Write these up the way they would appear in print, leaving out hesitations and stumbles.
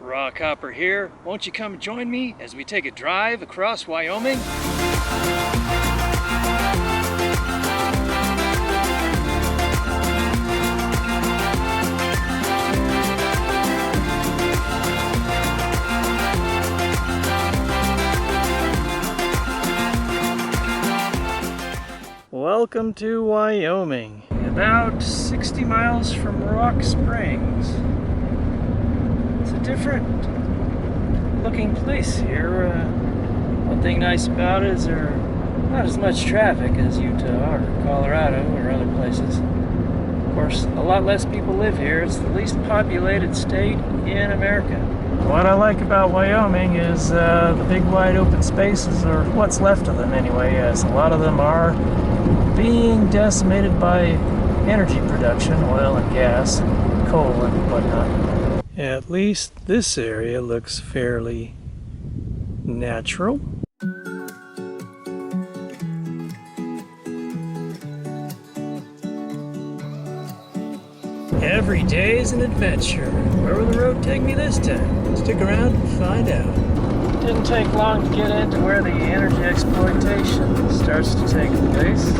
Rock Hopper here. Won't you come join me as we take a drive across Wyoming? Welcome to Wyoming, about 60 miles from Rock Springs. It's a different looking place here. One thing nice about it is there not as much traffic as Utah or Colorado or other places. Of course, a lot less people live here. It's the least populated state in America. What I like about Wyoming is the big wide open spaces, or what's left of them anyway, as a lot of them are being decimated by energy production, oil and gas, coal and whatnot. At least this area looks fairly natural. Every day is an adventure. Where will the road take me this time? Stick around and find out. Didn't take long to get into where the energy exploitation starts to take place.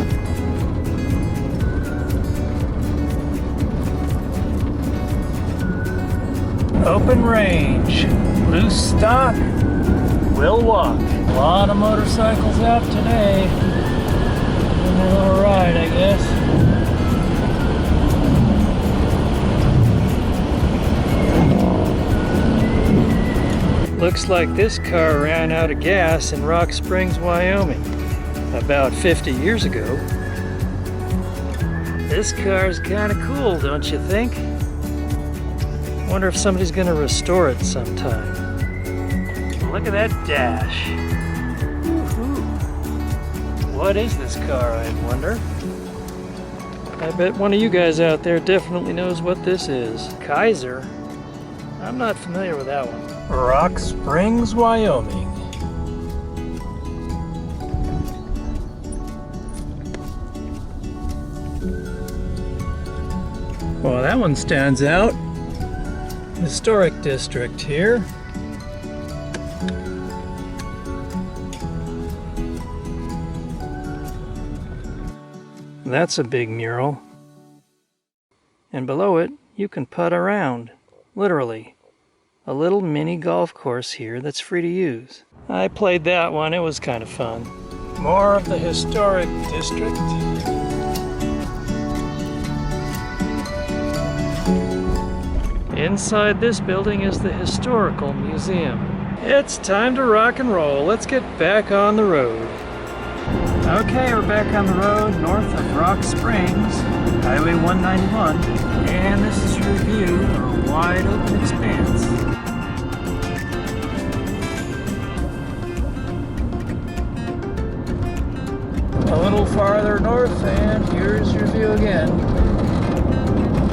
Open range, loose stock, will walk. A lot of motorcycles out today. Giving a little ride, I guess. Looks like this car ran out of gas in Rock Springs, Wyoming, about 50 years ago. This car's kind of cool, don't you think? Wonder if somebody's gonna restore it sometime. Look at that dash. Woo-hoo. What is this car, I wonder? I bet one of you guys out there definitely knows what this is. Kaiser? I'm not familiar with that one. Rock Springs, Wyoming. Well, that one stands out. Historic district here. That's a big mural. And below it, you can putt around, literally. A little mini golf course here that's free to use. I played that one, it was kind of fun. More of the historic district. Inside this building is the Historical Museum. It's time to rock and roll. Let's get back on the road. Okay, we're back on the road north of Rock Springs, Highway 191, and this is your view of a wide open expanse. A little farther north, and here's your view again.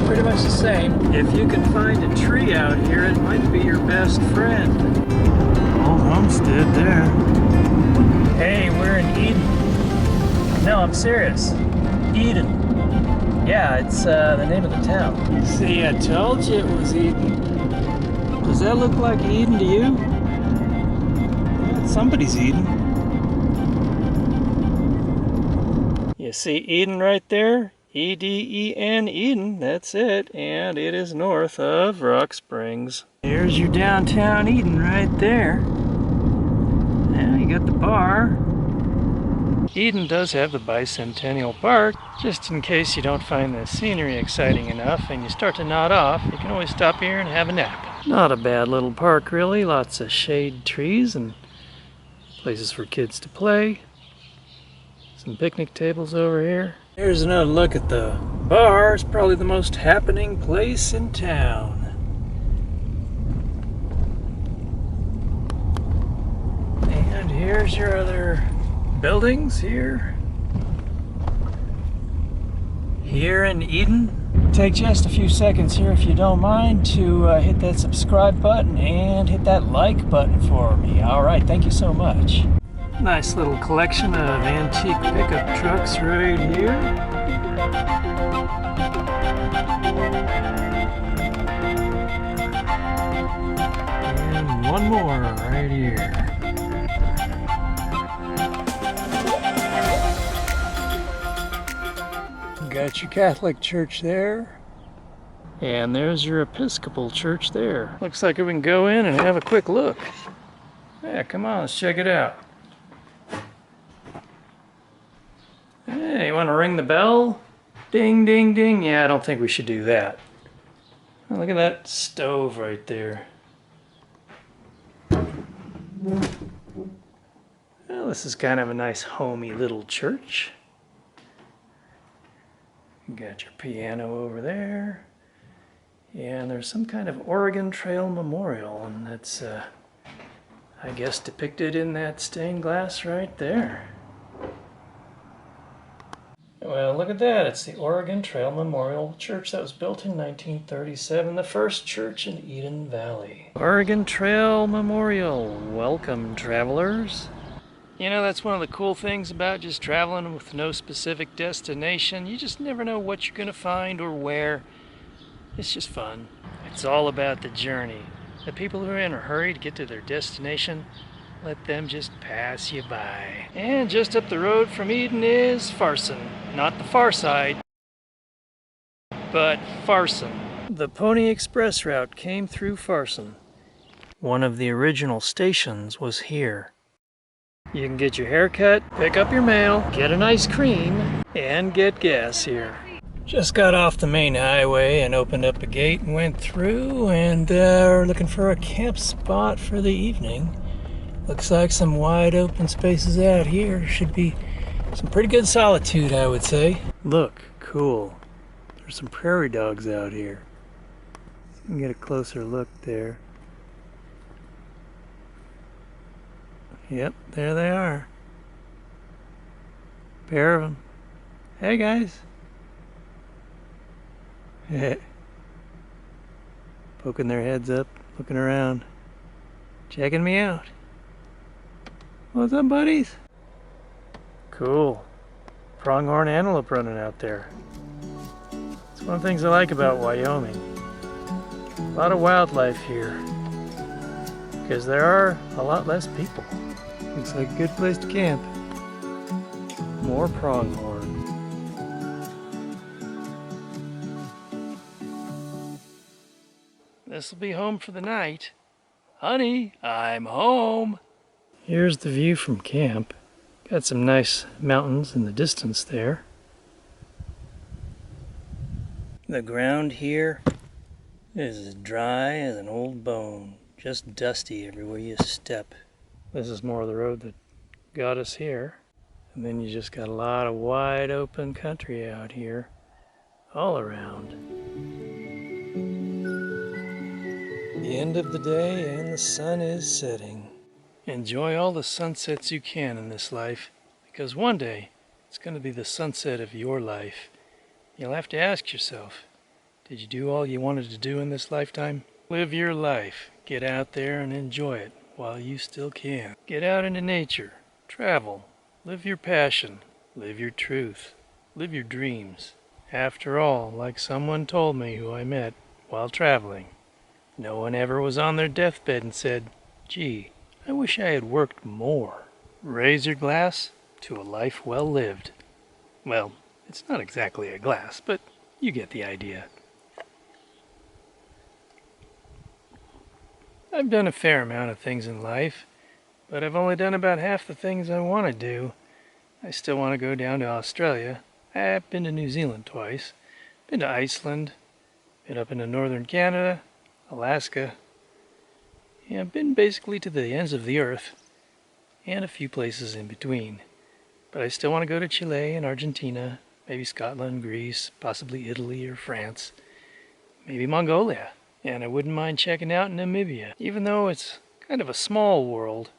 Pretty much the same. If you can find a tree out here, it might be your best friend. Old homestead there. Hey, we're in Eden. No, I'm serious. Eden. Yeah, it's the name of the town. See, I told you it was Eden. Does that look like Eden to you? Yeah, somebody's Eden. You see Eden right there? E-D-E-N, Eden, that's it, and it is north of Rock Springs. Here's your downtown Eden right there. Now you got the bar. Eden does have the Bicentennial Park. Just in case you don't find the scenery exciting enough and you start to nod off, you can always stop here and have a nap. Not a bad little park really, lots of shade trees and places for kids to play. Some picnic tables over here. Here's another look at the bar. It's probably the most happening place in town. And here's your other buildings here. Here in Eden. Take just a few seconds here, if you don't mind, to hit that subscribe button and hit that like button for me. Alright, thank you so much. Nice little collection of antique pickup trucks right here. one more right here. Got your Catholic church there. And there's your Episcopal church there. Looks like we can go in and have a quick look. Yeah, come on, let's check it out. Hey, you want to ring the bell? Ding, ding, ding. Yeah, I don't think we should do that. Oh, look at that stove right there. Well, this is kind of a nice homey little church. You got your piano over there. Yeah, and there's some kind of Oregon Trail memorial, and that's, I guess, depicted in that stained glass right there. Well, look at that. It's the Oregon Trail Memorial Church that was built in 1937, the first church in Eden Valley. Oregon Trail Memorial. Welcome, travelers. You know, that's one of the cool things about just traveling with no specific destination. You just never know what you're going to find or where. It's just fun. It's all about the journey. The people who are in a hurry to get to their destination, let them just pass you by. And just up the road from Eden is Farson. Not the far side, but Farson. The Pony Express route came through Farson. One of the original stations was here. You can get your hair cut, pick up your mail, get an ice cream, and get gas here. Just got off the main highway and opened up a gate and went through, and we're looking for a camp spot for the evening. Looks like some wide open spaces out here. Should be some pretty good solitude, I would say. Look, cool. There's some prairie dogs out here. So you can get a closer look there. Yep, there they are. Pair of them. Hey guys. Poking their heads up, looking around, checking me out. What's up, buddies? Cool. Pronghorn antelope running out there. It's one of the things I like about Wyoming. A lot of wildlife here. Because there are a lot less people. Looks like a good place to camp. More pronghorn. This'll be home for the night. Honey, I'm home. Here's the view from camp. Got some nice mountains in the distance there. The ground here is as dry as an old bone. Just dusty everywhere you step. This is more of the road that got us here. And then you just got a lot of wide open country out here, all around. The end of the day and the sun is setting. Enjoy all the sunsets you can in this life, because one day it's going to be the sunset of your life. You'll have to ask yourself, did you do all you wanted to do in this lifetime? Live your life. Get out there and enjoy it while you still can. Get out into nature. Travel. Live your passion. Live your truth. Live your dreams. After all, like someone told me who I met while traveling, no one ever was on their deathbed and said, gee, I wish I had worked more. Raise your glass to a life well lived. Well, it's not exactly a glass, but you get the idea. I've done a fair amount of things in life, but I've only done about half the things I want to do. I still want to go down to Australia. I've been to New Zealand twice. Been to Iceland. Been up into northern Canada, Alaska. Yeah, I've been basically to the ends of the earth, and a few places in between. But I still want to go to Chile and Argentina, maybe Scotland, Greece, possibly Italy or France, maybe Mongolia. And I wouldn't mind checking out Namibia, even though it's kind of a small world.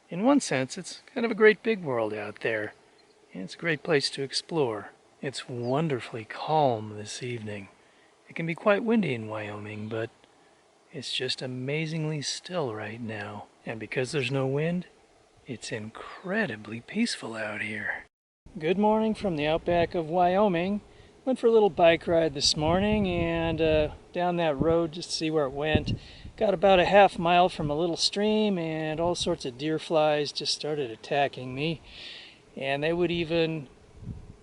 In one sense, it's kind of a great big world out there, and it's a great place to explore. It's wonderfully calm this evening. It can be quite windy in Wyoming, but it's just amazingly still right now. And because there's no wind, it's incredibly peaceful out here. Good morning from the outback of Wyoming. Went for a little bike ride this morning and down that road just to see where it went. Got about a half mile from a little stream and all sorts of deer flies just started attacking me. And they would even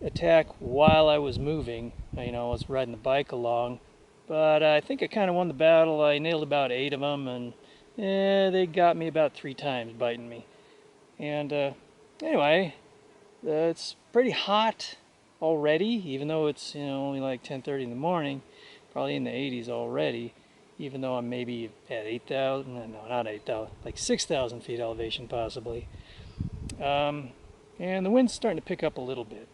attack while I was moving. You know, I was riding the bike along. But I think I kind of won the battle. I nailed about 8 of them, and they got me about 3 times biting me. And anyway, it's pretty hot already, even though it's, you know, only like 10:30 in the morning. Probably in the 80s already, even though I'm maybe at 8,000, no, not 8,000, like 6,000 feet elevation possibly. And the wind's starting to pick up a little bit.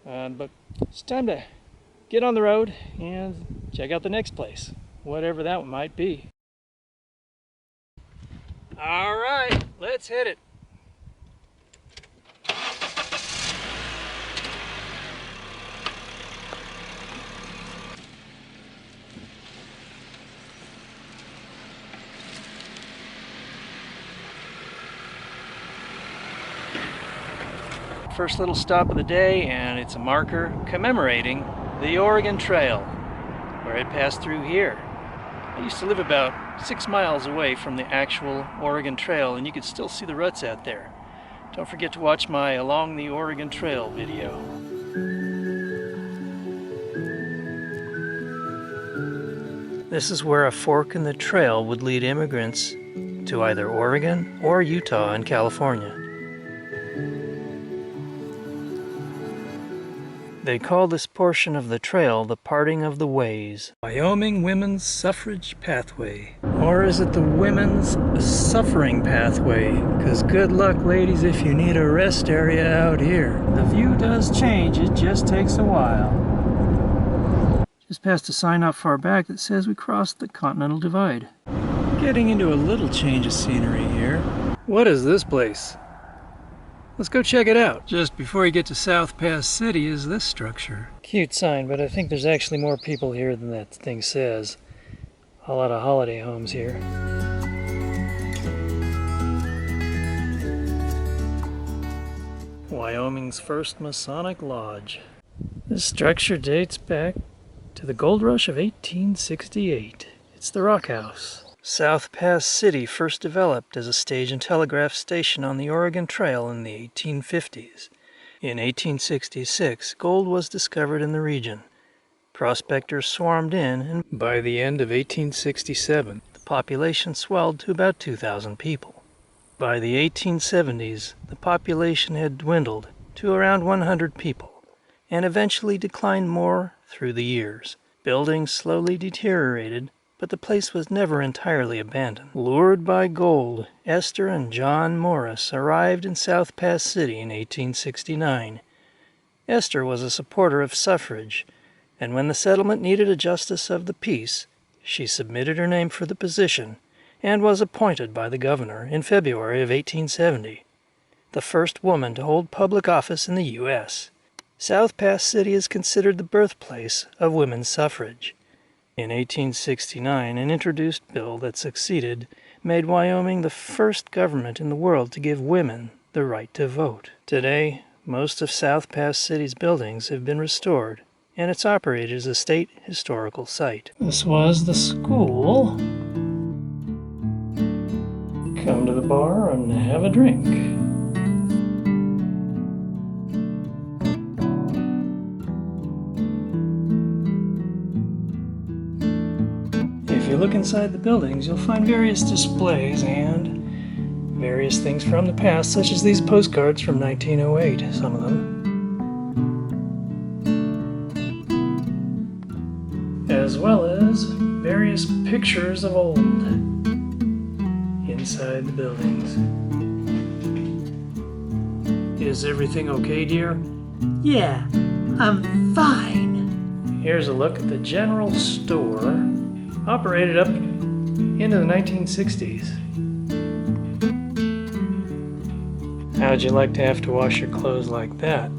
But it's time to get on the road and check out the next place, whatever that one might be. All right, let's hit it. First little stop of the day, and it's a marker commemorating the Oregon Trail, where it passed through here. I used to live about 6 miles away from the actual Oregon Trail, and you could still see the ruts out there. Don't forget to watch my Along the Oregon Trail video. This is where a fork in the trail would lead immigrants to either Oregon or Utah and California. They call this portion of the trail the Parting of the Ways. Wyoming Women's Suffrage Pathway. Or is it the Women's Suffering Pathway? Because good luck, ladies, if you need a rest area out here. The view does change, it just takes a while. Just passed a sign not far back that says we crossed the Continental Divide. Getting into a little change of scenery here. What is this place? Let's go check it out. Just before you get to South Pass City is this structure. Cute sign, but I think there's actually more people here than that thing says. A lot of holiday homes here. Wyoming's first Masonic Lodge. This structure dates back to the gold rush of 1868. It's the Rock House. South Pass City first developed as a stage and telegraph station on the Oregon Trail in the 1850s. In 1866, gold was discovered in the region. Prospectors swarmed in, and by the end of 1867, the population swelled to about 2,000 people. By the 1870s, the population had dwindled to around 100 people, and eventually declined more through the years. Buildings slowly deteriorated, but the place was never entirely abandoned. Lured by gold, Esther and John Morris arrived in South Pass City in 1869. Esther was a supporter of suffrage, and when the settlement needed a justice of the peace, she submitted her name for the position and was appointed by the governor in February of 1870, the first woman to hold public office in the U.S. South Pass City is considered the birthplace of women's suffrage. In 1869, an introduced bill that succeeded made Wyoming the first government in the world to give women the right to vote. Today, most of South Pass City's buildings have been restored, and it's operated as a state historical site. This was the school. Come to the bar and have a drink. If you look inside the buildings, you'll find various displays and various things from the past, such as these postcards from 1908, some of them, as well as various pictures of old inside the buildings. Is everything okay, dear? Yeah, I'm fine. Here's a look at the general store, operated up into the 1960s. How'd you like to have to wash your clothes like that?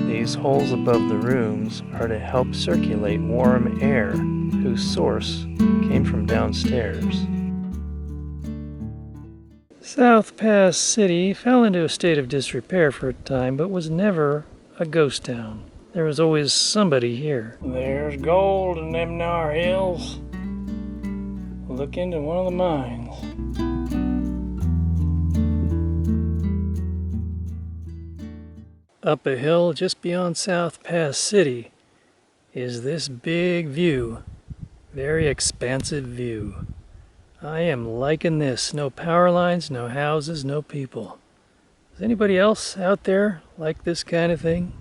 These holes above the rooms are to help circulate warm air, whose source came from downstairs. South Pass City fell into a state of disrepair for a time, but was never a ghost town. There was always somebody here. There's gold in them nar hills. Look into one of the mines. Up a hill just beyond South Pass City is this big view. Very expansive view. I am liking this. No power lines, no houses, no people. Does anybody else out there like this kind of thing?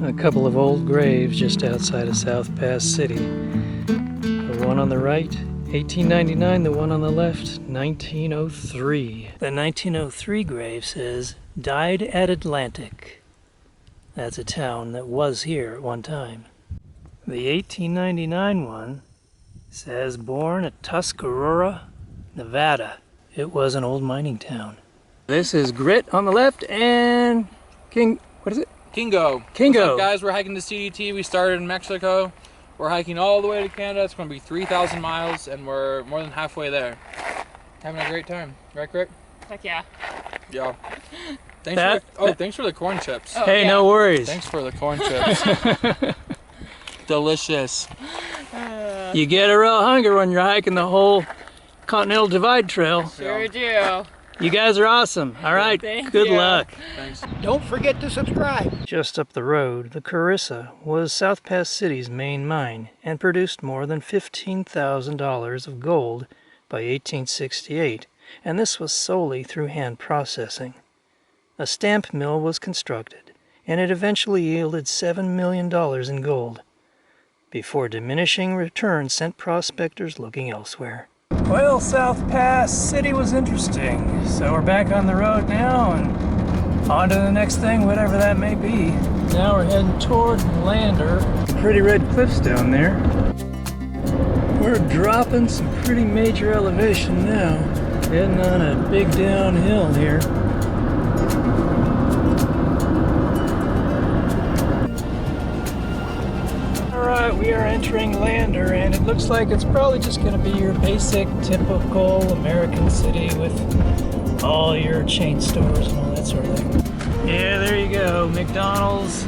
A couple of old graves just outside of South Pass City. The one on the right, 1899, the one on the left, 1903. The 1903 grave says, "Died at Atlantic." That's a town that was here at one time. The 1899 one says, "Born at Tuscarora, Nevada." It was an old mining town. This is Grit on the left and what is it? Kingo. Kingo. What's up, guys? We're hiking the CDT. We started in Mexico. We're hiking all the way to Canada. It's going to be 3,000 miles, and we're more than halfway there. Having a great time. Right, Rick? Heck yeah. Yeah. Thanks for the corn chips. Oh, hey, yeah. No worries. Thanks for the corn chips. Delicious. You get a real hunger when you're hiking the whole Continental Divide Trail. Sure do. You guys are awesome. All right, good luck. Thanks. Don't forget to subscribe. Just up the road, the Carissa was South Pass City's main mine and produced more than $15,000 of gold by 1868, and this was solely through hand processing. A stamp mill was constructed, and it eventually yielded $7 million in gold, before diminishing returns sent prospectors looking elsewhere. Well, South Pass City was interesting, so we're back on the road now and on to the next thing, whatever that may be. Now we're heading toward Lander. Pretty red cliffs down there. We're dropping some pretty major elevation now, heading on a big downhill here. Alright, we are entering Lander, and it looks like it's probably just going to be your basic, typical American city with all your chain stores and all that sort of thing. Yeah, there you go, McDonald's,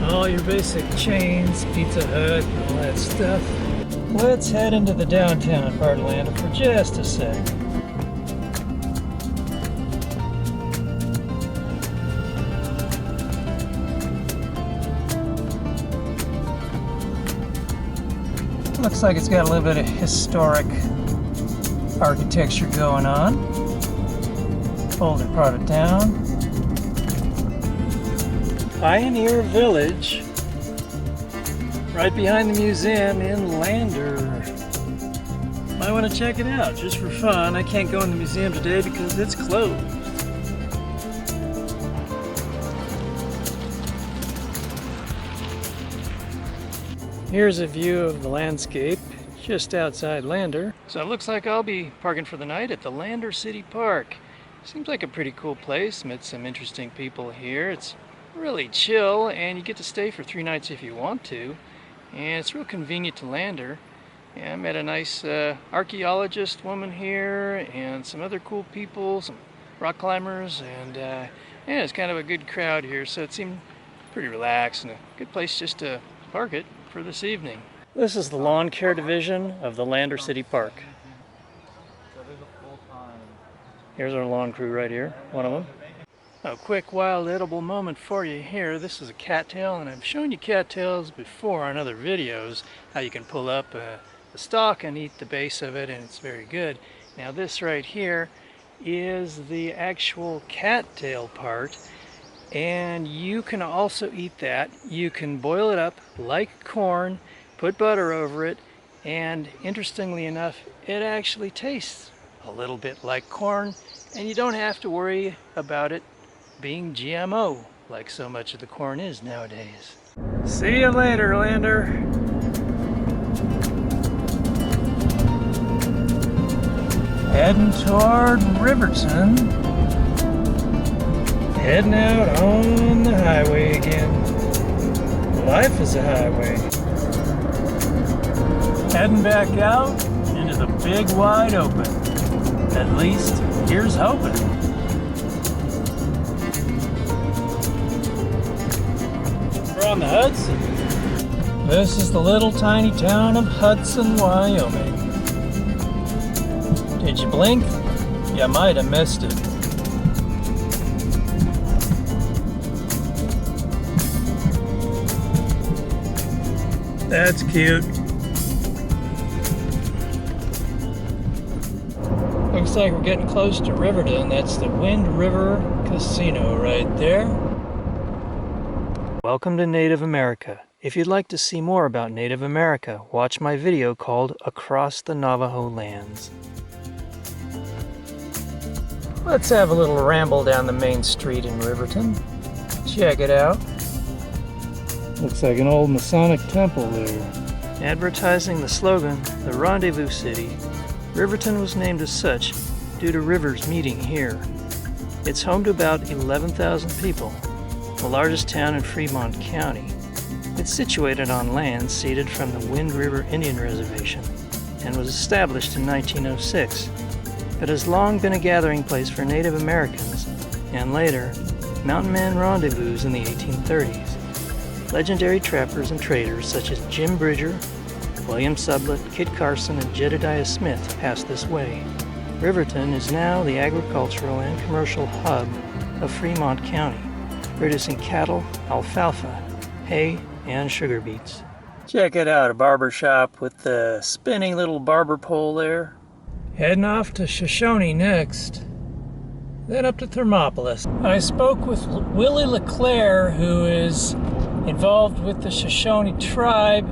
all your basic chains, Pizza Hut, all that stuff. Let's head into the downtown part of Lander for just a sec. Looks like it's got a little bit of historic architecture going on. Older part of town. Pioneer Village, right behind the museum in Lander. Might want to check it out just for fun. I can't go in the museum today because it's closed. Here's a view of the landscape just outside Lander. So it looks like I'll be parking for the night at the Lander City Park. Seems like a pretty cool place. Met some interesting people here. It's really chill, and you get to stay for 3 nights if you want to. And it's real convenient to Lander. Yeah, I met a nice archaeologist woman here and some other cool people, some rock climbers, and yeah, it's kind of a good crowd here, so it seemed pretty relaxed and a good place just to park it for this evening. This is the lawn care division of the Lander City Park. Here's our lawn crew right here, one of them. A quick wild edible moment for you here. This is a cattail, and I've shown you cattails before on other videos, how you can pull up the stalk and eat the base of it, and it's very good. Now this right here is the actual cattail part, and you can also eat that. You can boil it up like corn, put butter over it, and interestingly enough, it actually tastes a little bit like corn, and you don't have to worry about it being GMO like so much of the corn is nowadays. See you later, Lander. Heading toward Riverton. Heading out on the highway again. Life is a highway. Heading back out into the big wide open. At least, here's hoping. on the Hudson. This is the little tiny town of Hudson, Wyoming. Did you blink? You might have missed it. That's cute. Looks like we're getting close to Riverton. That's the Wind River Casino right there. Welcome to Native America. If you'd like to see more about Native America, watch my video called Across the Navajo Lands. Let's have a little ramble down the main street in Riverton. Check it out. Looks like an old Masonic temple there. Advertising the slogan, the Rendezvous City, Riverton was named as such due to rivers meeting here. It's home to about 11,000 people, the largest town in Fremont County. It's situated on land ceded from the Wind River Indian Reservation and was established in 1906, but has long been a gathering place for Native Americans and later mountain man rendezvous in the 1830s. Legendary trappers and traders such as Jim Bridger, William Sublett, Kit Carson, and Jedediah Smith passed this way. Riverton is now the agricultural and commercial hub of Fremont County, producing cattle, alfalfa, hay, and sugar beets. Check it out, a barber shop with the spinning little barber pole there. Heading off to Shoshone next, then up to Thermopolis. I spoke with Willie LeClaire, who is involved with the Shoshone tribe.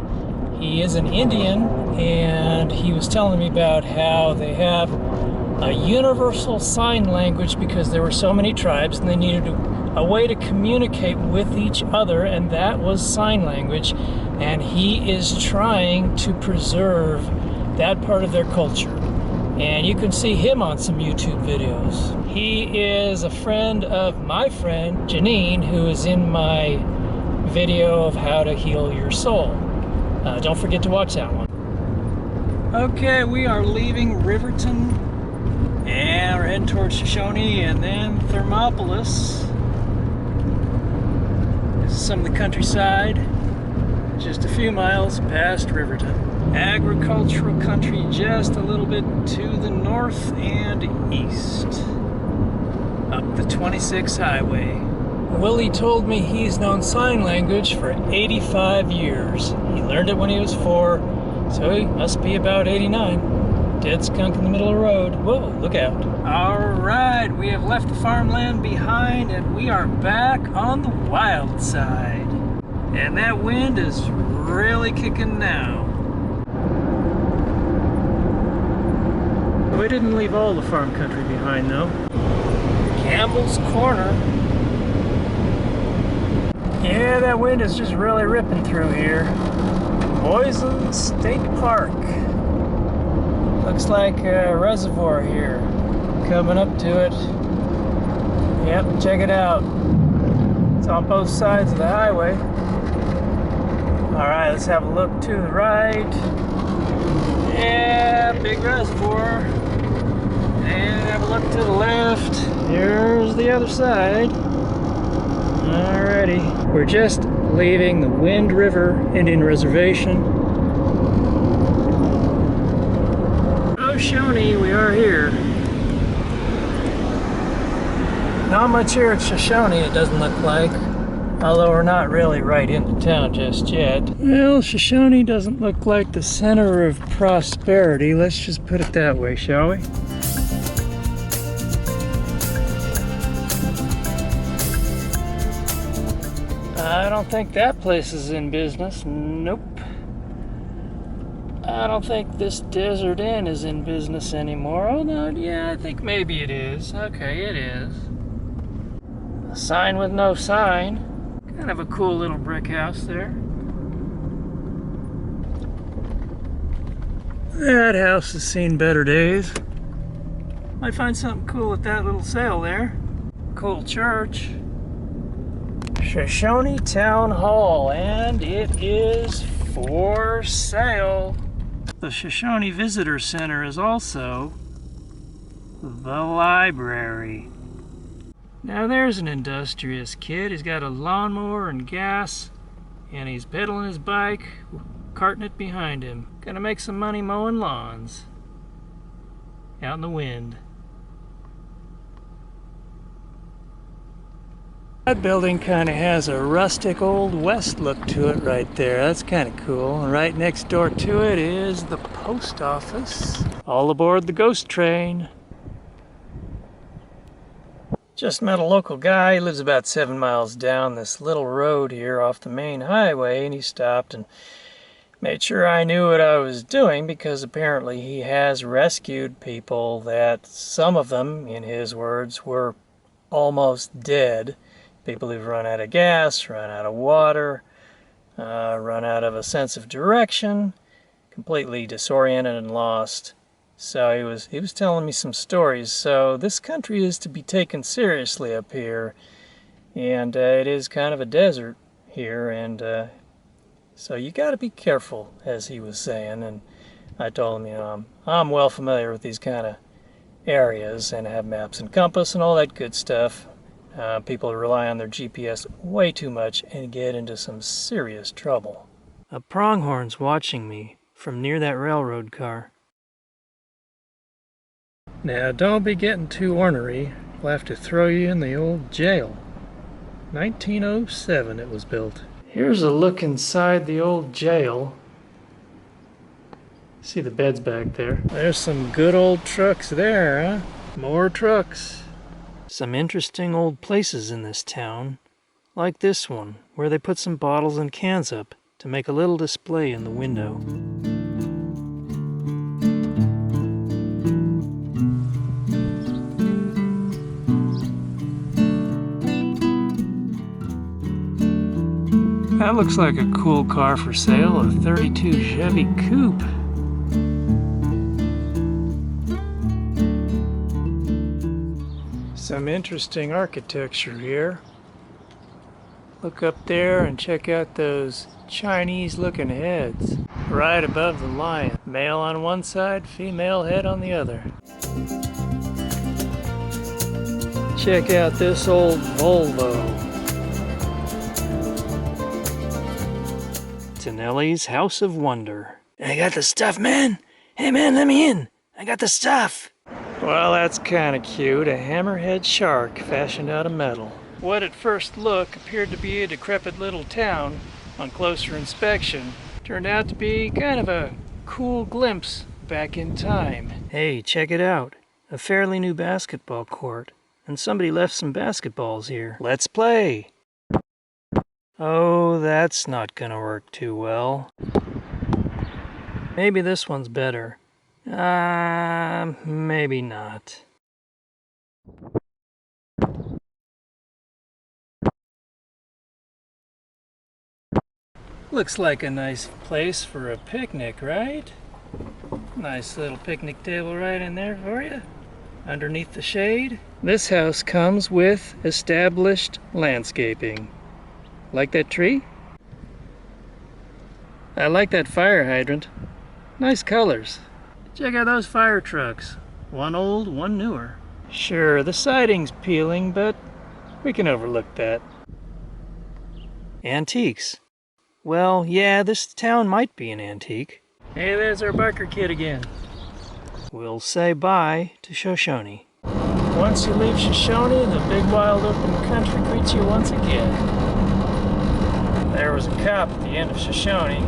He is an Indian, and he was telling me about how they have a universal sign language because there were so many tribes and they needed a way to communicate with each other, and that was sign language. And he is trying to preserve that part of their culture. And you can see him on some YouTube videos. He is a friend of my friend Janine, who is in my video of how to heal your soul. Don't forget to watch that one. Okay, we are leaving Riverton and we're heading towards Shoshone and then Thermopolis. This is some of the countryside, just a few miles past Riverton. Agricultural country just a little bit to the north and east, up the 26 highway. Willie told me he's known sign language for 85 years. He learned it when he was 4, so he must be about 89. Dead skunk in the middle of the road. Whoa, look out. All right, we have left the farmland behind and we are back on the wild side. And that wind is really kicking now. We didn't leave all the farm country behind though. Campbell's Corner. Yeah, that wind is just really ripping through here. Boysen State Park. Looks like a reservoir here. Coming up to it. Yep, check it out. It's on both sides of the highway. Alright, let's have a look to the right. Yeah, big reservoir. And have a look to the left. Here's the other side. Alrighty. We're just leaving the Wind River Indian Reservation. Shoshone, we are here. Not much here at Shoshone, it doesn't look like. Although we're not really right into town just yet. Well, Shoshone doesn't look like the center of prosperity. Let's just put it that way, shall we? I don't think that place is in business. Nope. I don't think this Desert Inn is in business anymore. Oh no, yeah, I think maybe it is. Okay, it is. A sign with no sign. Kind of a cool little brick house there. That house has seen better days. Might find something cool at that little sale there. Cool church. Shoshone Town Hall, and it is for sale. The Shoshone Visitor Center is also the library. Now there's an industrious kid. He's got a lawnmower and gas and he's pedaling his bike, carting it behind him. Gonna make some money mowing lawns out in the wind. That building kind of has a rustic old west look to it right there. That's kind of cool. And right next door to it is the post office. All aboard the ghost train. Just met a local guy. He lives about 7 miles down this little road here off the main highway, and he stopped and made sure I knew what I was doing, because apparently he has rescued people that, some of them, in his words, were almost dead. People who've run out of gas, run out of water, run out of a sense of direction, completely disoriented and lost. So he was telling me some stories. So this country is to be taken seriously up here, and it is kind of a desert here, and so you got to be careful, as he was saying. And I told him, you know, I'm well familiar with these kind of areas and have maps and compass and all that good stuff. People rely on their GPS way too much and get into some serious trouble. A pronghorn's watching me from near that railroad car. Now, don't be getting too ornery. We'll have to throw you in the old jail. 1907 it was built. Here's a look inside the old jail. See the beds back there. There's some good old trucks there, huh? More trucks. Some interesting old places in this town, like this one, where they put some bottles and cans up to make a little display in the window. That looks like a cool car for sale, a 32 Chevy Coupe. Some interesting architecture here. Look up there and check out those Chinese looking heads right above the lion. Male on one side, female head on the other. Check out this old Volvo. Tonelli's House of Wonder. I got the stuff, man. Hey man, let me in. I got the stuff. Well, that's kind of cute. A hammerhead shark fashioned out of metal. What at first look appeared to be a decrepit little town, on closer inspection, turned out to be kind of a cool glimpse back in time. Hey, check it out. A fairly new basketball court. And somebody left some basketballs here. Let's play! Oh, that's not gonna work too well. Maybe this one's better. Maybe not. Looks like a nice place for a picnic, right? Nice little picnic table right in there for you, underneath the shade. This house comes with established landscaping. Like that tree? I like that fire hydrant. Nice colors. Check out those fire trucks. One old, one newer. Sure, the siding's peeling, but we can overlook that. Antiques. Well, yeah, this town might be an antique. Hey, there's our biker kid again. We'll say bye to Shoshone. Once you leave Shoshone, the big wild open country greets you once again. There was a cop at the end of Shoshone.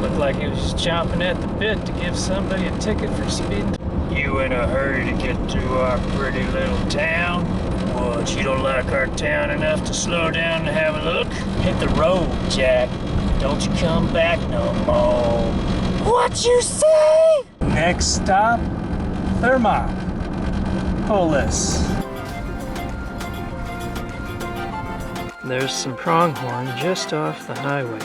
Looked like he was just chomping at the bit to give somebody a ticket for speeding. You in a hurry to get through our pretty little town? What, you don't like our town enough to slow down and have a look? Hit the road, Jack. Don't you come back no more. What you say? Next stop, Thermopolis. There's some pronghorn just off the highway.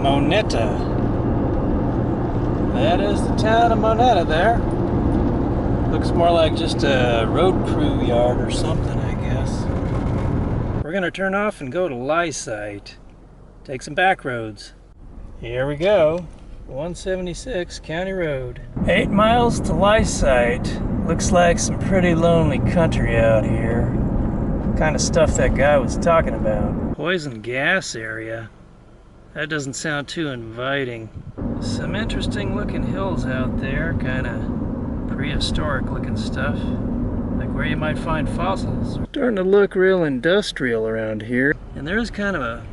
Moneta. That is the town of Moneta there. Looks more like just a road crew yard or something, I guess. We're gonna turn off and go to Lysite. Take some back roads. Here we go. 176 County Road. 8 miles to Lysite. Looks like some pretty lonely country out here. Kind of stuff that guy was talking about. Poison gas area. That doesn't sound too inviting. Some interesting looking hills out there, kind of prehistoric looking stuff. Like where you might find fossils. Starting to look real industrial around here. And there's kind of a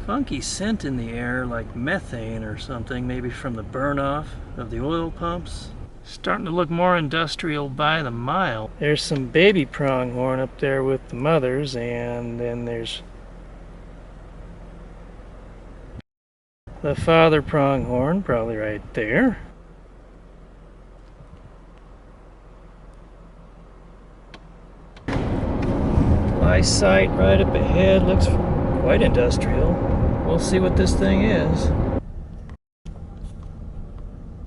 funky scent in the air, like methane or something, maybe from the burn off of the oil pumps. Starting to look more industrial by the mile. There's some baby pronghorn up there with the mothers, and then there's the father pronghorn, probably right there. Eyesight right up ahead, looks quite industrial. We'll see what this thing is.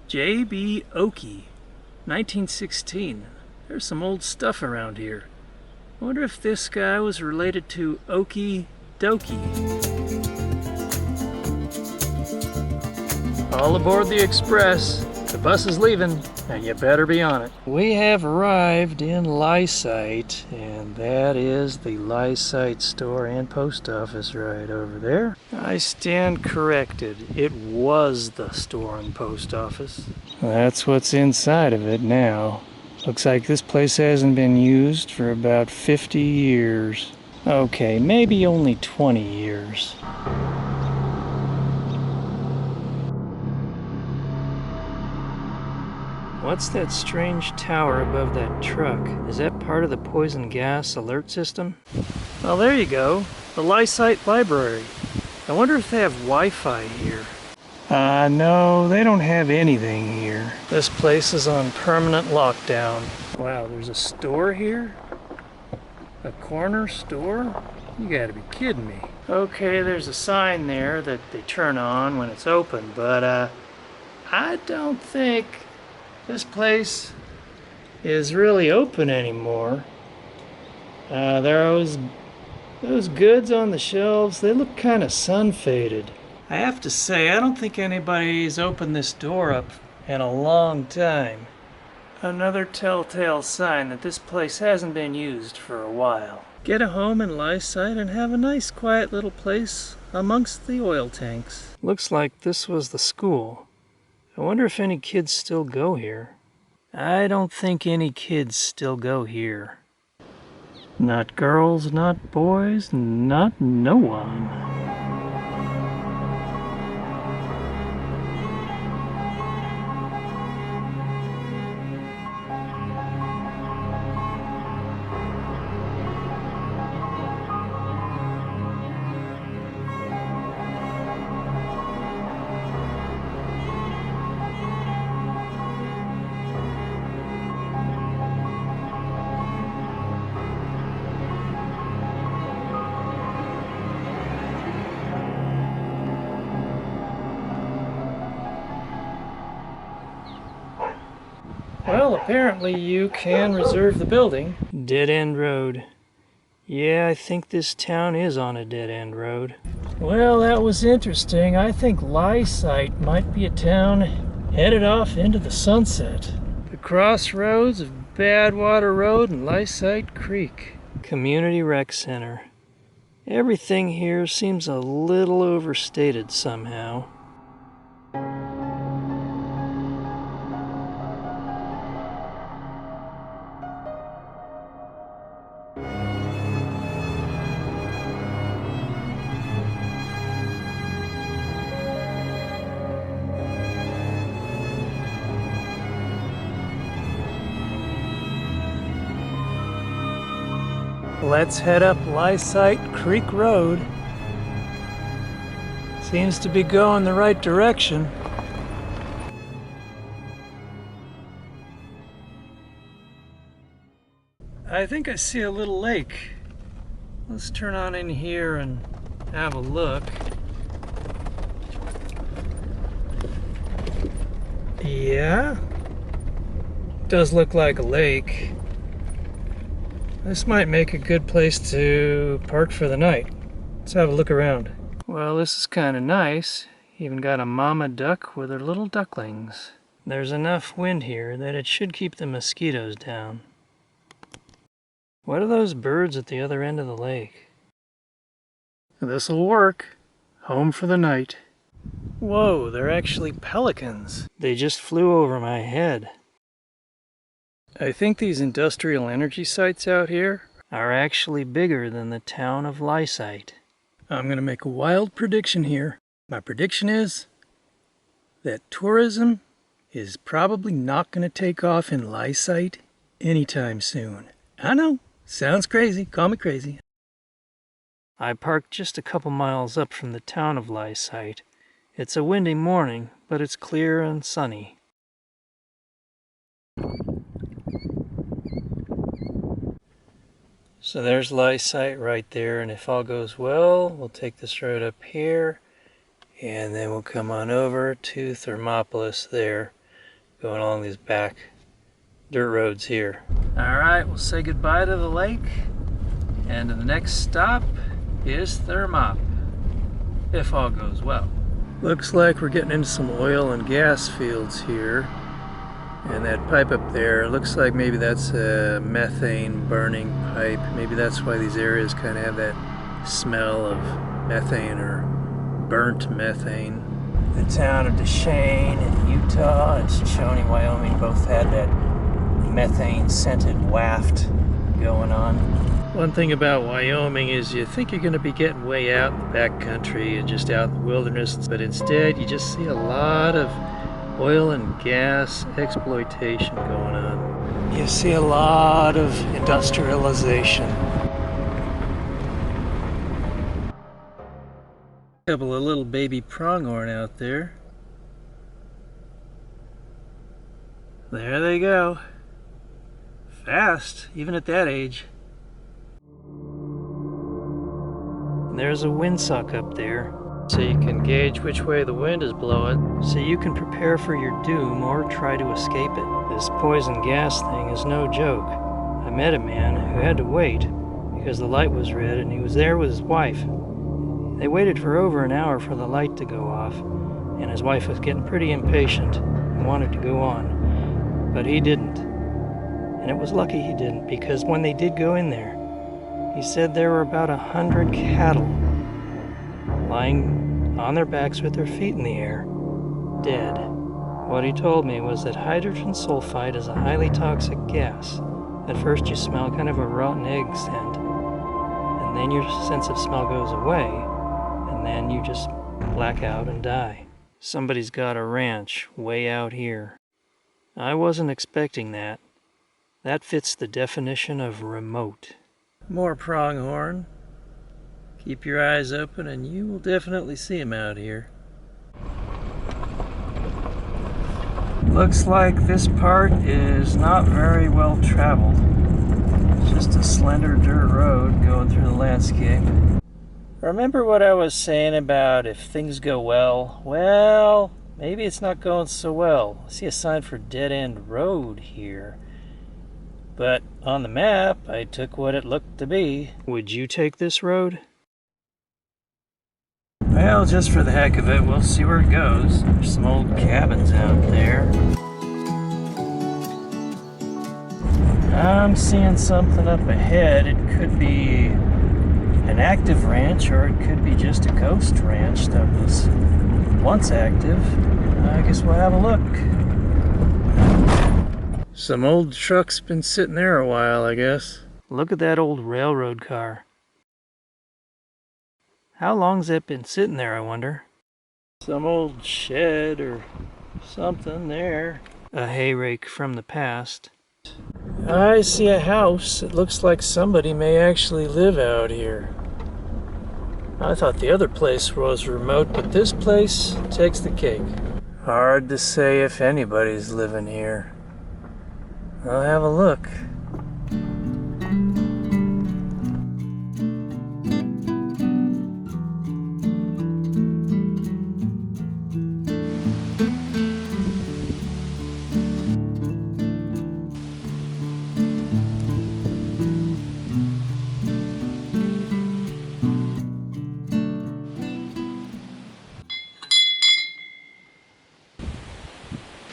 J.B. Oakey, 1916. There's some old stuff around here. I wonder if this guy was related to Okie Dokie. All aboard the express. The bus is leaving, and you better be on it. We have arrived in Lysite, and that is the Lysite store and post office right over there. I stand corrected. It was the store and post office. That's what's inside of it now. Looks like this place hasn't been used for about 50 years. Okay, maybe only 20 years. What's that strange tower above that truck? Is that part of the poison gas alert system? Well, there you go. The Lysite Library. I wonder if they have Wi-Fi here. No, they don't have anything here. This place is on permanent lockdown. Wow, there's a store here? A corner store? You gotta be kidding me. Okay, there's a sign there that they turn on when it's open, but I don't think this place is really open anymore. There are those goods on the shelves, they look kind of sun-faded. I have to say, I don't think anybody's opened this door up in a long time. Another telltale sign that this place hasn't been used for a while. Get a home in Lysite and have a nice quiet little place amongst the oil tanks. Looks like this was the school. I wonder if any kids still go here. I don't think any kids still go here. Not girls, not boys, not no one. Well, apparently you can reserve the building. Dead-end road. Yeah, I think this town is on a dead-end road. Well, that was interesting. I think Lysite might be a town headed off into the sunset. The crossroads of Badwater Road and Lysite Creek. Community Rec Center. Everything here seems a little overstated somehow. Let's head up Lysite Creek Road. Seems to be going the right direction. I think I see a little lake. Let's turn on in here and have a look. Yeah, does look like a lake. This might make a good place to park for the night. Let's have a look around. Well, this is kind of nice. Even got a mama duck with her little ducklings. There's enough wind here that it should keep the mosquitoes down. What are those birds at the other end of the lake? This'll work. Home for the night. Whoa, they're actually pelicans. They just flew over my head. I think these industrial energy sites out here are actually bigger than the town of Lysite. I'm gonna make a wild prediction here. My prediction is that tourism is probably not gonna take off in Lysite anytime soon. I know, sounds crazy, call me crazy. I parked just a couple miles up from the town of Lysite. It's a windy morning, but it's clear and sunny. So there's Lysite right there, and if all goes well, we'll take this road up here, and then we'll come on over to Thermopolis there, going along these back dirt roads here. Alright, we'll say goodbye to the lake, and the next stop is Thermop, if all goes well. Looks like we're getting into some oil and gas fields here. And that pipe up there, looks like maybe that's a methane burning pipe. Maybe that's why these areas kind of have that smell of methane or burnt methane. The town of Duchesne in Utah and Shoshone, Wyoming both had that methane-scented waft going on. One thing about Wyoming is you think you're going to be getting way out in the backcountry and just out in the wilderness, but instead you just see a lot of oil and gas exploitation going on. You see a lot of industrialization. Couple of little baby pronghorn out there. There they go. Fast, even at that age. There's a windsock up there, so you can gauge which way the wind is blowing, so you can prepare for your doom or try to escape it. This poison gas thing is no joke. I met a man who had to wait because the light was red and he was there with his wife. They waited for over an hour for the light to go off, and his wife was getting pretty impatient and wanted to go on, but he didn't. And it was lucky he didn't, because when they did go in there, he said there were about 100 cattle lying on their backs with their feet in the air, dead. What he told me was that hydrogen sulfide is a highly toxic gas. At first you smell kind of a rotten egg scent, and then your sense of smell goes away, and then you just black out and die. Somebody's got a ranch way out here. I wasn't expecting that. That fits the definition of remote. More pronghorn. Keep your eyes open and you will definitely see him out here. Looks like this part is not very well traveled. It's just a slender dirt road going through the landscape. Remember what I was saying about if things go well? Well, maybe it's not going so well. I see a sign for dead end road here. But on the map, I took what it looked to be. Would you take this road? Well, just for the heck of it, we'll see where it goes. There's some old cabins out there. I'm seeing something up ahead. It could be an active ranch, or it could be just a ghost ranch that was once active. I guess we'll have a look. Some old truck's been sitting there a while, I guess. Look at that old railroad car. How long's it been sitting there, I wonder? Some old shed or something there. A hay rake from the past. I see a house. It looks like somebody may actually live out here. I thought the other place was remote, but this place takes the cake. Hard to say if anybody's living here. I'll have a look.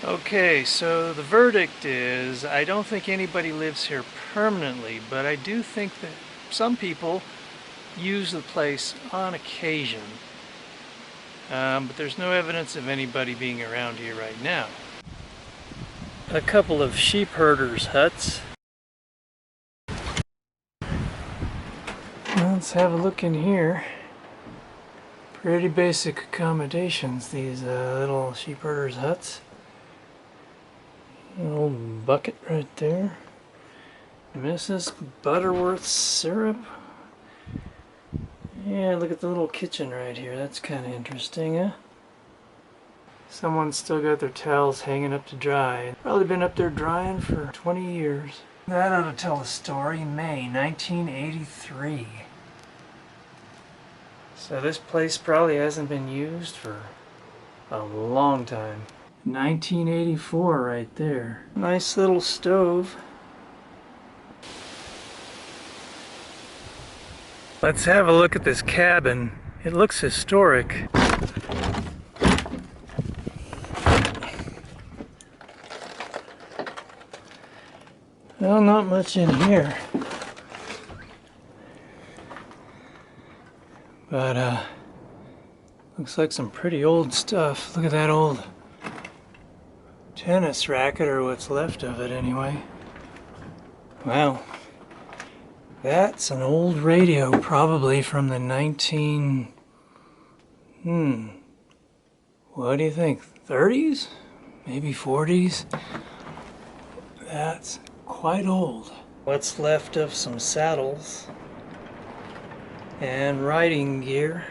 Okay, so the verdict is I don't think anybody lives here permanently, but I do think that some people use the place on occasion. But there's no evidence of anybody being around here right now. A couple of sheep herders' huts. Let's have a look in here. Pretty basic accommodations, these little sheep herders' huts. An old bucket right there. Mrs. Butterworth's syrup. Yeah, look at the little kitchen right here. That's kind of interesting, huh? Someone's still got their towels hanging up to dry. Probably been up there drying for 20 years. That ought to tell the story. May 1983. So this place probably hasn't been used for a long time. 1984 right there. Nice little stove. Let's have a look at this cabin. It looks historic. Well, not much in here. But looks like some pretty old stuff. Look at that old tennis racket, or what's left of it anyway. Wow. That's an old radio, probably from the what do you think, 30s? Maybe 40s? That's quite old. What's left of some saddles and riding gear.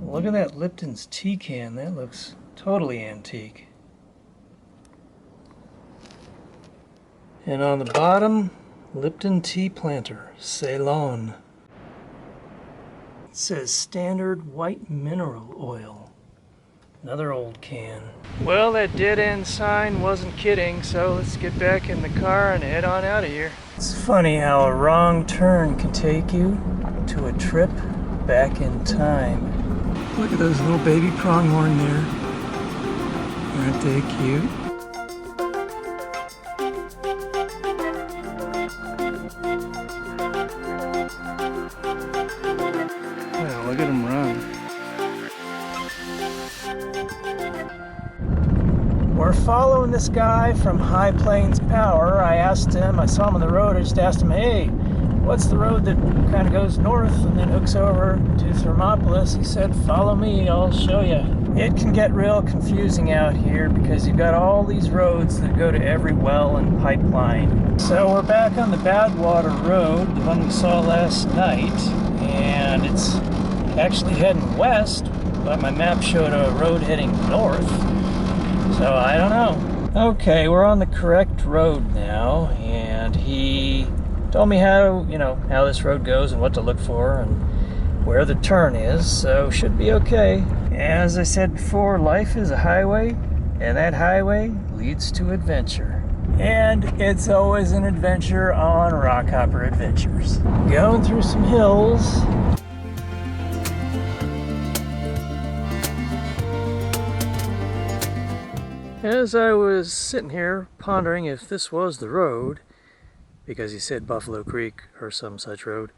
Look at that Lipton's tea can. That looks totally antique. And on the bottom, Lipton tea planter, Ceylon. It says standard white mineral oil. Another old can. Well, that dead end sign wasn't kidding, so let's get back in the car and head on out of here. It's funny how a wrong turn can take you to a trip back in time. Look at those little baby pronghorn there. Aren't they cute? Wow, look at them run. We're following this guy from High Plains Power. I saw him on the road, I just asked him, hey, what's the road that kind of goes north and then hooks over to Thermopolis? He said, follow me, I'll show you. It can get real confusing out here because you've got all these roads that go to every well and pipeline. So we're back on the Badwater Road, the one we saw last night, and it's actually heading west, but my map showed a road heading north. So I don't know. Okay, we're on the correct road now, and he told me how this road goes and what to look for and where the turn is, so should be okay. As I said before, life is a highway, and that highway leads to adventure. And it's always an adventure on Rockhopper Adventures. Going through some hills. As I was sitting here pondering if this was the road, because he said Buffalo Creek or some such road,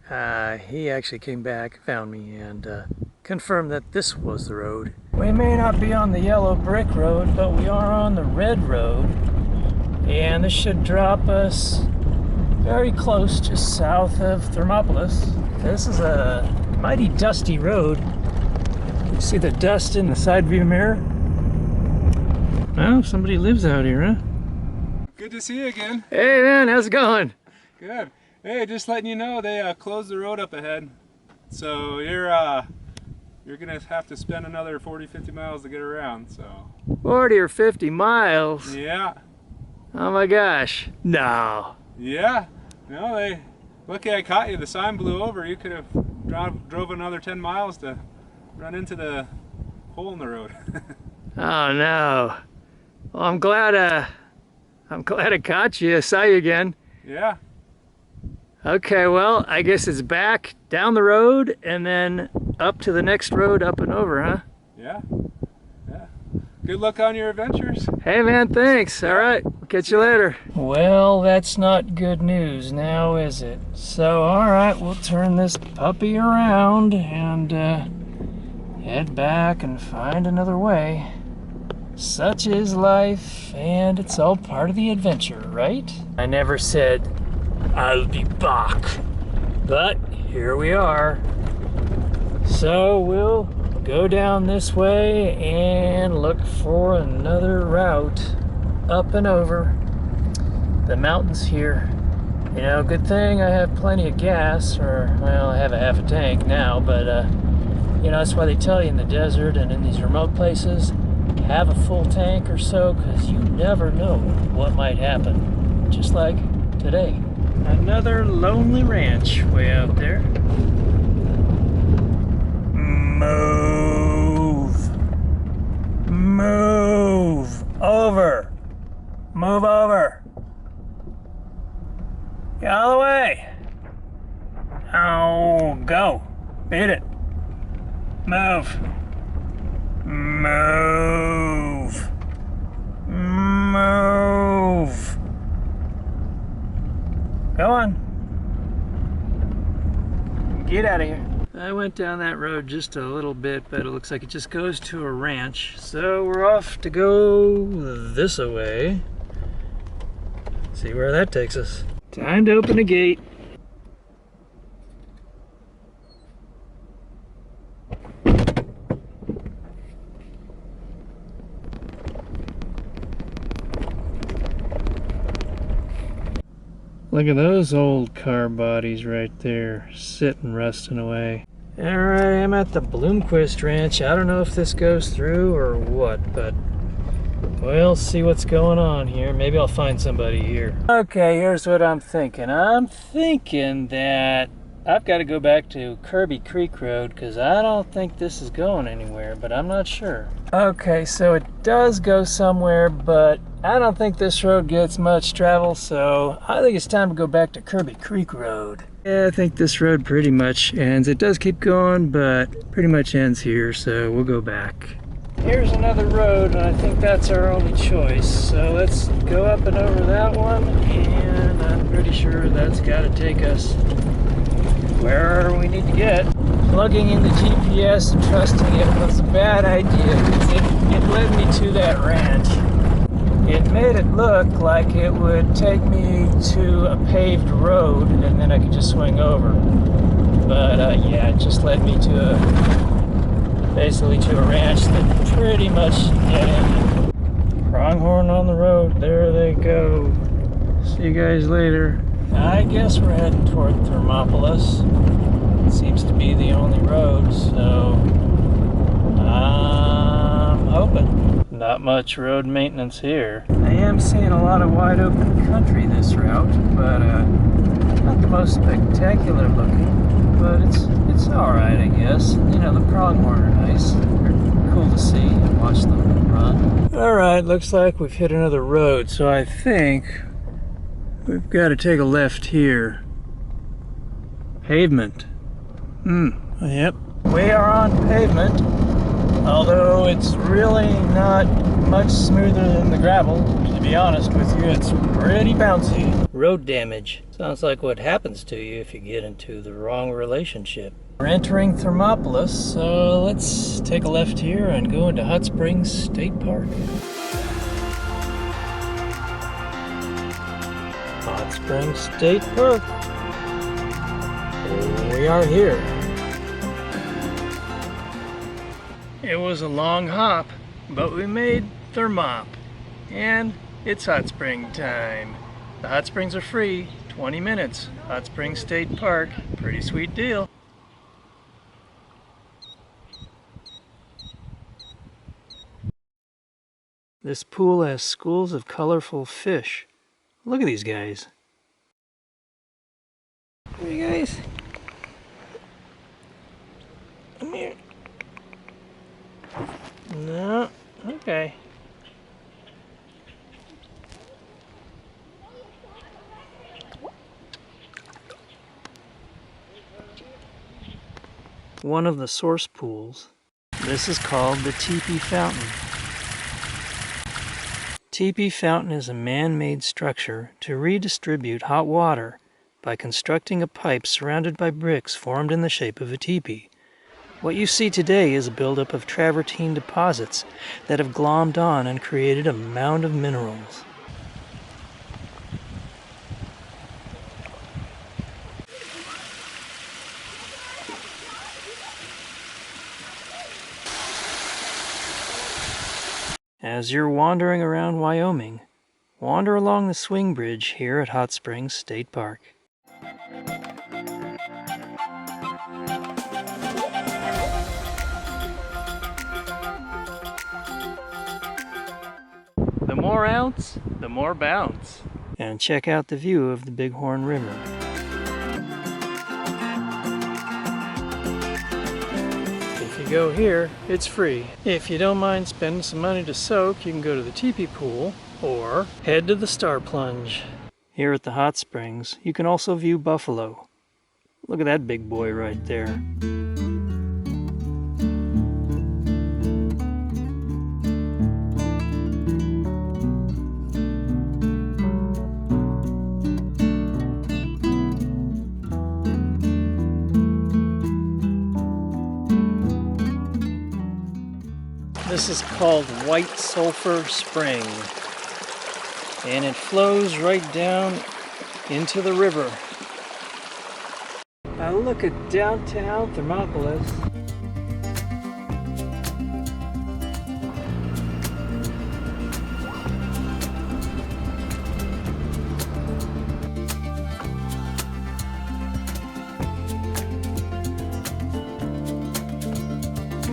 he actually came back, found me, and confirmed that this was the road. We may not be on the yellow brick road, but we are on the red road, and this should drop us very close, just south of Thermopolis. This is a mighty dusty road. You see the dust in the side view mirror? Well, somebody lives out here, huh? Good to see you again. Hey man, how's it going? Good. Hey, just letting you know they closed the road up ahead, so you're gonna have to spend another 40-50 miles to get around. So 40 or 50 miles? yeah. Oh my gosh. No. Yeah. No, lucky I caught you. The sign blew over. You could have drove another 10 miles to run into the hole in the road. Oh no. Well, I'm glad I caught you. I saw you again. Yeah. Okay, well, I guess it's back down the road and then up to the next road up and over, huh? Yeah. Yeah. Good luck on your adventures. Hey man, thanks. All right, catch you later. Well, that's not good news now, is it? So, all right, we'll turn this puppy around and head back and find another way. Such is life, and it's all part of the adventure, right? I never said I'll be back, but here we are. So we'll go down this way and look for another route up and over the mountains here. You know, good thing I have plenty of gas, or, well, I have a half a tank now, but, you know, that's why they tell you in the desert and in these remote places, have a full tank or so, because you never know what might happen. Just like today. Another lonely ranch way out there. Move. Move. Over. Move over. Get out of the way. Oh, go. Beat it. Move. Move. Move. Go on. Get out of here. I went down that road just a little bit, but it looks like it just goes to a ranch. So we're off to go this way. See where that takes us. Time to open the gate. Look at those old car bodies right there, sitting, rusting away. Alright, I'm at the Bloomquist Ranch. I don't know if this goes through or what, but we'll see what's going on here. Maybe I'll find somebody here. Okay, here's what I'm thinking. I'm thinking that I've got to go back to Kirby Creek Road because I don't think this is going anywhere, but I'm not sure. Okay, so it does go somewhere, but I don't think this road gets much travel, so I think it's time to go back to Kirby Creek Road. Yeah, I think this road pretty much ends. It does keep going, but pretty much ends here, so we'll go back. Here's another road, and I think that's our only choice. So let's go up and over that one, and I'm pretty sure that's got to take us where we need to get. Plugging in the GPS and trusting it was a bad idea because it led me to that ranch. It made it look like it would take me to a paved road and then I could just swing over. But yeah, it just led me to basically to a ranch that pretty much dead ended. Pronghorn on the road, there they go. See you guys later. I guess we're heading toward Thermopolis. It seems to be the only road, so I'm hoping. Not much road maintenance here. I am seeing a lot of wide open country this route, but not the most spectacular looking, but it's alright, I guess. You know, the pronghorn are nice. They're cool to see and watch them run. Alright, looks like we've hit another road, so I think we've got to take a left here. Pavement. Yep. We are on pavement, although it's really not much smoother than the gravel. To be honest with you, it's pretty bouncy. Road damage. Sounds like what happens to you if you get into the wrong relationship. We're entering Thermopolis, so let's take a left here and go into Hot Springs State Park. Hot Springs State Park. We are here. It was a long hop, but we made Thermop. And it's hot spring time. The hot springs are free, 20 minutes. Hot Springs State Park, pretty sweet deal. This pool has schools of colorful fish. Look at these guys. Here, you guys. Come here. No, okay. one of the source pools. This is called the Teepee Fountain. Teepee Fountain is a man-made structure to redistribute hot water by constructing a pipe surrounded by bricks formed in the shape of a teepee. What you see today is a buildup of travertine deposits that have glommed on and created a mound of minerals. As you're wandering around Wyoming, wander along the swing bridge here at Hot Springs State Park. The more ounce, the more bounce. And check out the view of the Bighorn River. If you go here, it's free. If you don't mind spending some money to soak, you can go to the teepee pool or head to the Star Plunge. Here at the hot springs, you can also view buffalo. Look at that big boy right there. This is called White Sulphur Spring, and it flows right down into the river. Now look at downtown Thermopolis.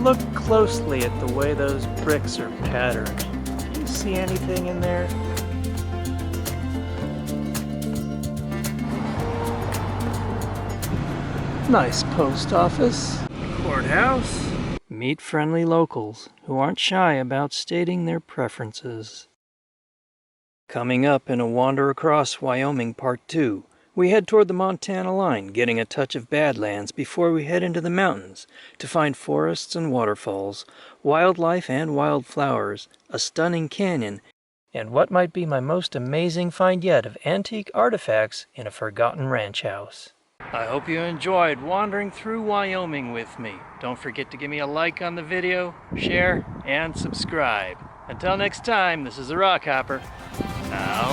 Look closely at the way those bricks are patterned. Do you see anything in there? Nice post office. Courthouse. Meet friendly locals who aren't shy about stating their preferences. Coming up in a Wander Across Wyoming Part 2, we head toward the Montana line, getting a touch of Badlands before we head into the mountains to find forests and waterfalls, wildlife and wildflowers, a stunning canyon, and what might be my most amazing find yet of antique artifacts in a forgotten ranch house. I hope you enjoyed wandering through Wyoming with me. Don't forget to give me a like on the video, share, and subscribe. Until next time, this is the Rock Hopper. Out.